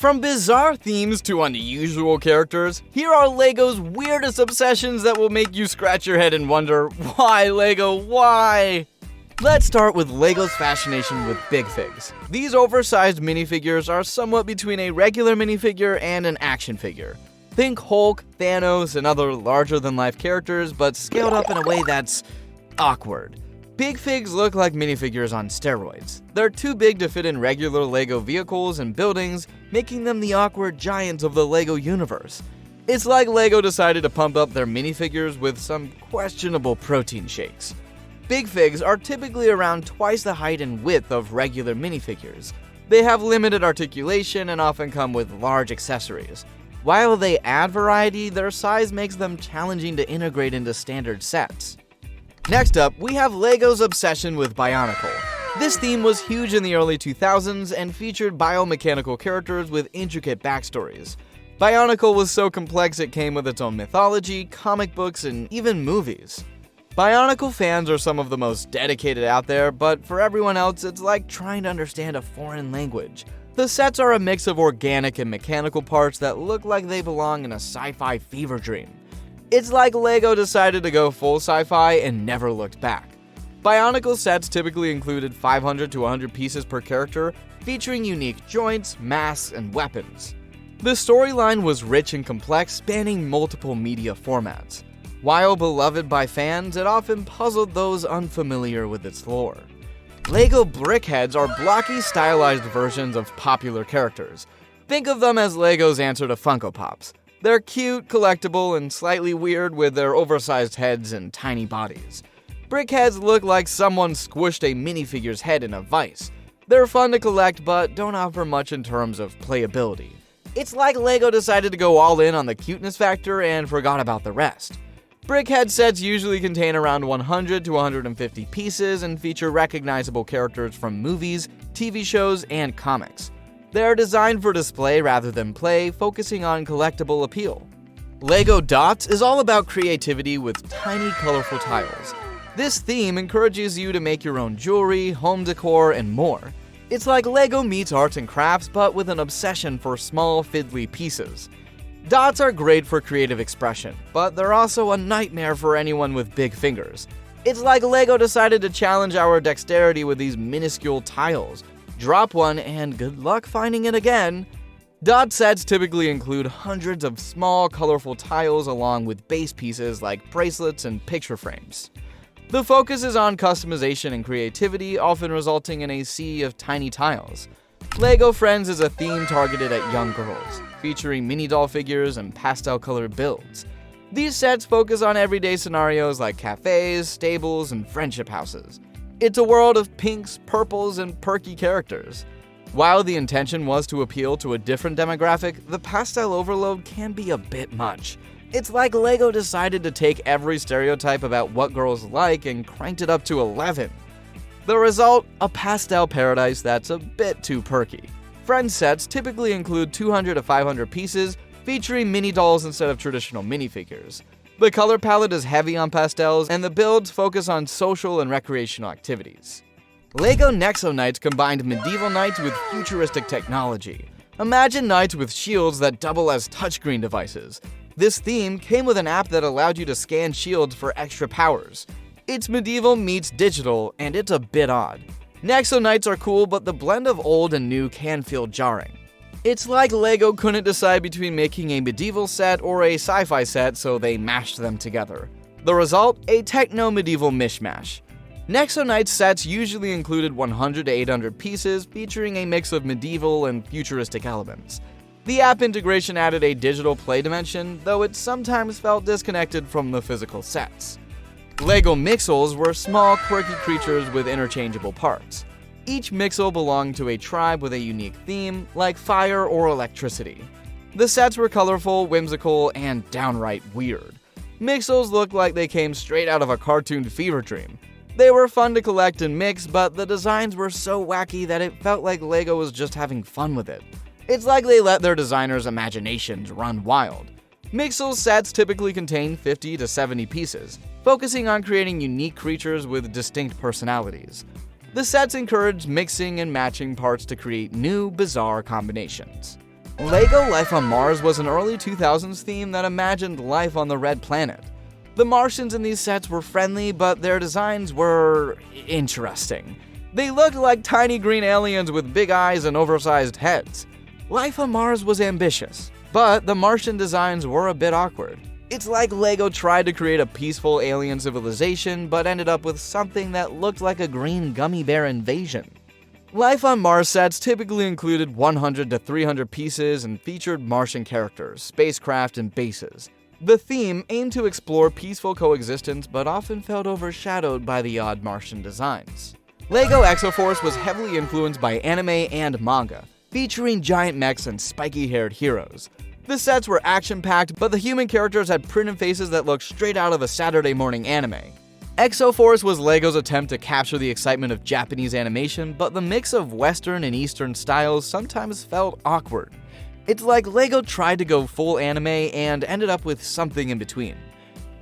From bizarre themes to unusual characters, here are LEGO's weirdest obsessions that will make you scratch your head and wonder, why LEGO, why? Let's start with LEGO's fascination with Bigfigs. These oversized minifigures are somewhat between a regular minifigure and an action figure. Think Hulk, Thanos, and other larger-than-life characters, but scaled up in a way that's awkward. Bigfigs look like minifigures on steroids. They're too big to fit in regular LEGO vehicles and buildings, making them the awkward giants of the LEGO universe. It's like LEGO decided to pump up their minifigures with some questionable protein shakes. Bigfigs are typically around twice the height and width of regular minifigures. They have limited articulation and often come with large accessories. While they add variety, their size makes them challenging to integrate into standard sets. Next up, we have LEGO's obsession with Bionicle. This theme was huge in the early 2000s and featured biomechanical characters with intricate backstories. Bionicle was so complex it came with its own mythology, comic books, and even movies. Bionicle fans are some of the most dedicated out there, but for everyone else, it's like trying to understand a foreign language. The sets are a mix of organic and mechanical parts that look like they belong in a sci-fi fever dream. It's like LEGO decided to go full sci-fi and never looked back. Bionicle sets typically included 500 to 100 pieces per character, featuring unique joints, masks, and weapons. The storyline was rich and complex, spanning multiple media formats. While beloved by fans, it often puzzled those unfamiliar with its lore. LEGO Brickheads are blocky, stylized versions of popular characters. Think of them as LEGO's answer to Funko Pops. They're cute, collectible, and slightly weird with their oversized heads and tiny bodies. Brickheads look like someone squished a minifigure's head in a vise. They're fun to collect, but don't offer much in terms of playability. It's like LEGO decided to go all in on the cuteness factor and forgot about the rest. Brickhead sets usually contain around 100 to 150 pieces and feature recognizable characters from movies, TV shows, and comics. They are designed for display rather than play, focusing on collectible appeal. LEGO Dots is all about creativity with tiny, colorful tiles. This theme encourages you to make your own jewelry, home decor, and more. It's like LEGO meets arts and crafts, but with an obsession for small, fiddly pieces. Dots are great for creative expression, but they're also a nightmare for anyone with big fingers. It's like LEGO decided to challenge our dexterity with these minuscule tiles. Drop one and good luck finding it again. Dot sets typically include hundreds of small, colorful tiles along with base pieces like bracelets and picture frames. The focus is on customization and creativity, often resulting in a sea of tiny tiles. LEGO Friends is a theme targeted at young girls, featuring mini doll figures and pastel-colored builds. These sets focus on everyday scenarios like cafes, stables, and friendship houses. It's a world of pinks, purples, and perky characters. While the intention was to appeal to a different demographic, the pastel overload can be a bit much. It's like LEGO decided to take every stereotype about what girls like and cranked it up to 11. The result? A pastel paradise that's a bit too perky. Friends sets typically include 200 to 500 pieces, featuring mini dolls instead of traditional minifigures. The color palette is heavy on pastels, and the builds focus on social and recreational activities. LEGO Nexo Knights combined medieval knights with futuristic technology. Imagine knights with shields that double as touchscreen devices. This theme came with an app that allowed you to scan shields for extra powers. It's medieval meets digital, and it's a bit odd. Nexo Knights are cool, but the blend of old and new can feel jarring. It's like LEGO couldn't decide between making a medieval set or a sci-fi set, so they mashed them together. The result? A techno-medieval mishmash. Nexo Knights sets usually included 100 to 800 pieces, featuring a mix of medieval and futuristic elements. The app integration added a digital play dimension, though it sometimes felt disconnected from the physical sets. LEGO Mixels were small, quirky creatures with interchangeable parts. Each Mixel belonged to a tribe with a unique theme, like fire or electricity. The sets were colorful, whimsical, and downright weird. Mixels looked like they came straight out of a cartoon fever dream. They were fun to collect and mix, but the designs were so wacky that it felt like LEGO was just having fun with it. It's like they let their designers' imaginations run wild. Mixel sets typically contain 50 to 70 pieces, focusing on creating unique creatures with distinct personalities. The sets encourage mixing and matching parts to create new, bizarre combinations. LEGO Life on Mars was an early 2000s theme that imagined life on the Red Planet. The Martians in these sets were friendly, but their designs were interesting. They looked like tiny green aliens with big eyes and oversized heads. Life on Mars was ambitious, but the Martian designs were a bit awkward. It's like LEGO tried to create a peaceful alien civilization, but ended up with something that looked like a green gummy bear invasion. Life on Mars sets typically included 100 to 300 pieces and featured Martian characters, spacecraft, and bases. The theme aimed to explore peaceful coexistence, but often felt overshadowed by the odd Martian designs. LEGO Exoforce was heavily influenced by anime and manga, featuring giant mechs and spiky-haired heroes. The sets were action-packed, but the human characters had printed faces that looked straight out of a Saturday morning anime. Exoforce was LEGO's attempt to capture the excitement of Japanese animation, but the mix of Western and Eastern styles sometimes felt awkward. It's like LEGO tried to go full anime and ended up with something in between.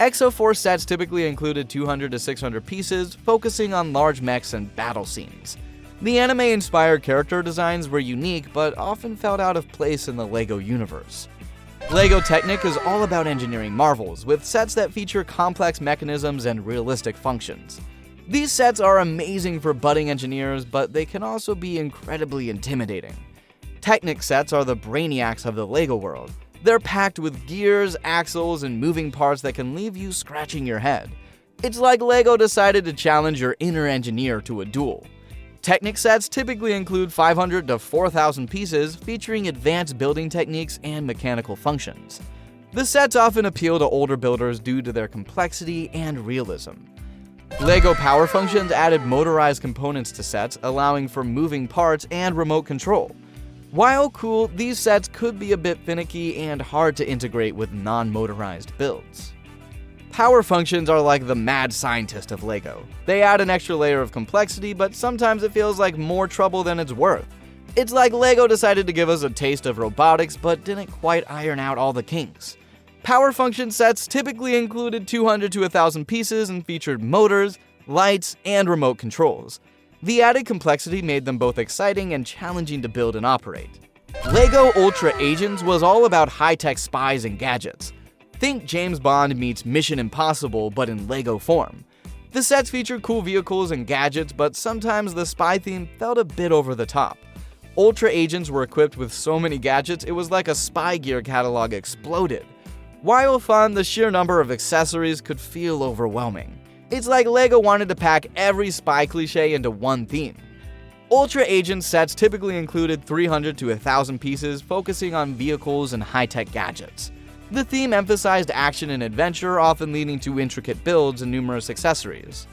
Exoforce sets typically included 200 to 600 pieces, focusing on large mechs and battle scenes. The anime-inspired character designs were unique, but often felt out of place in the LEGO universe. LEGO Technic is all about engineering marvels, with sets that feature complex mechanisms and realistic functions. These sets are amazing for budding engineers, but they can also be incredibly intimidating. Technic sets are the brainiacs of the LEGO world. They're packed with gears, axles, and moving parts that can leave you scratching your head. It's like LEGO decided to challenge your inner engineer to a duel. Technic sets typically include 500 to 4,000 pieces, featuring advanced building techniques and mechanical functions. The sets often appeal to older builders due to their complexity and realism. LEGO Power Functions added motorized components to sets, allowing for moving parts and remote control. While cool, these sets could be a bit finicky and hard to integrate with non-motorized builds. Power functions are like the mad scientist of LEGO. They add an extra layer of complexity, but sometimes it feels like more trouble than it's worth. It's like LEGO decided to give us a taste of robotics, but didn't quite iron out all the kinks. Power function sets typically included 200 to 1,000 pieces and featured motors, lights, and remote controls. The added complexity made them both exciting and challenging to build and operate. LEGO Ultra Agents was all about high-tech spies and gadgets. Think James Bond meets Mission Impossible, but in LEGO form. The sets featured cool vehicles and gadgets, but sometimes the spy theme felt a bit over the top. Ultra Agents were equipped with so many gadgets, it was like a spy gear catalog exploded. While fun, the sheer number of accessories could feel overwhelming. It's like LEGO wanted to pack every spy cliché into one theme. Ultra Agent sets typically included 300 to 1,000 pieces, focusing on vehicles and high-tech gadgets. The theme emphasized action and adventure, often leading to intricate builds and numerous accessories.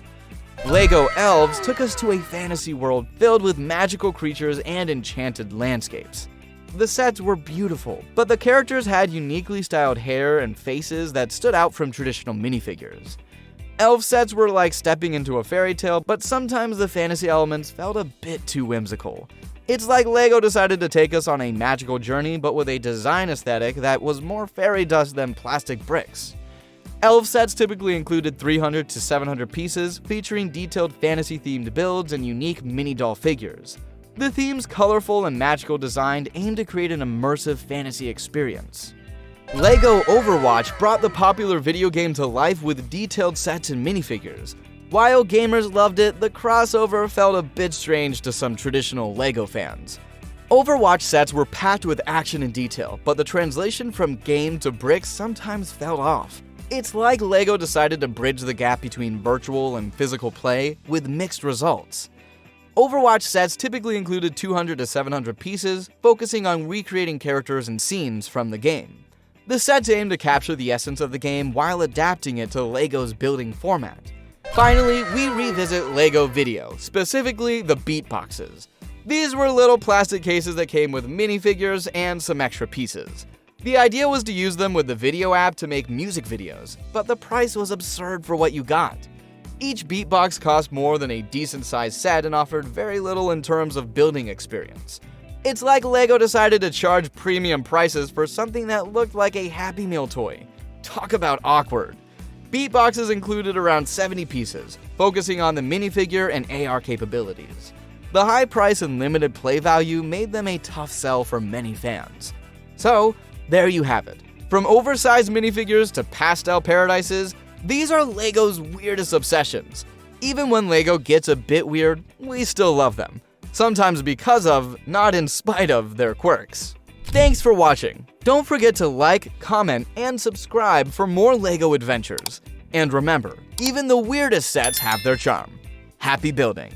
LEGO Elves took us to a fantasy world filled with magical creatures and enchanted landscapes. The sets were beautiful, but the characters had uniquely styled hair and faces that stood out from traditional minifigures. Elf sets were like stepping into a fairy tale, but sometimes the fantasy elements felt a bit too whimsical. It's like LEGO decided to take us on a magical journey, but with a design aesthetic that was more fairy dust than plastic bricks. Elf sets typically included 300 to 700 pieces, featuring detailed fantasy-themed builds and unique mini-doll figures. The theme's colorful and magical design aimed to create an immersive fantasy experience. LEGO Overwatch brought the popular video game to life with detailed sets and minifigures. While gamers loved it, the crossover felt a bit strange to some traditional LEGO fans. Overwatch sets were packed with action and detail, but the translation from game to bricks sometimes fell off. It's like LEGO decided to bridge the gap between virtual and physical play, with mixed results. Overwatch sets typically included 200 to 700 pieces, focusing on recreating characters and scenes from the game. The sets aim to capture the essence of the game while adapting it to LEGO's building format. Finally, we revisit LEGO Video, specifically the beatboxes. These were little plastic cases that came with minifigures and some extra pieces. The idea was to use them with the video app to make music videos, but the price was absurd for what you got. Each beatbox cost more than a decent-sized set and offered very little in terms of building experience. It's like LEGO decided to charge premium prices for something that looked like a Happy Meal toy. Talk about awkward. Beatboxes included around 70 pieces, focusing on the minifigure and AR capabilities. The high price and limited play value made them a tough sell for many fans. So, there you have it. From oversized minifigures to pastel paradises, these are LEGO's weirdest obsessions. Even when LEGO gets a bit weird, we still love them. Sometimes because of, not in spite of, their quirks. Thanks for watching. Don't forget to like, comment, and subscribe for more LEGO adventures. And remember, even the weirdest sets have their charm. Happy building!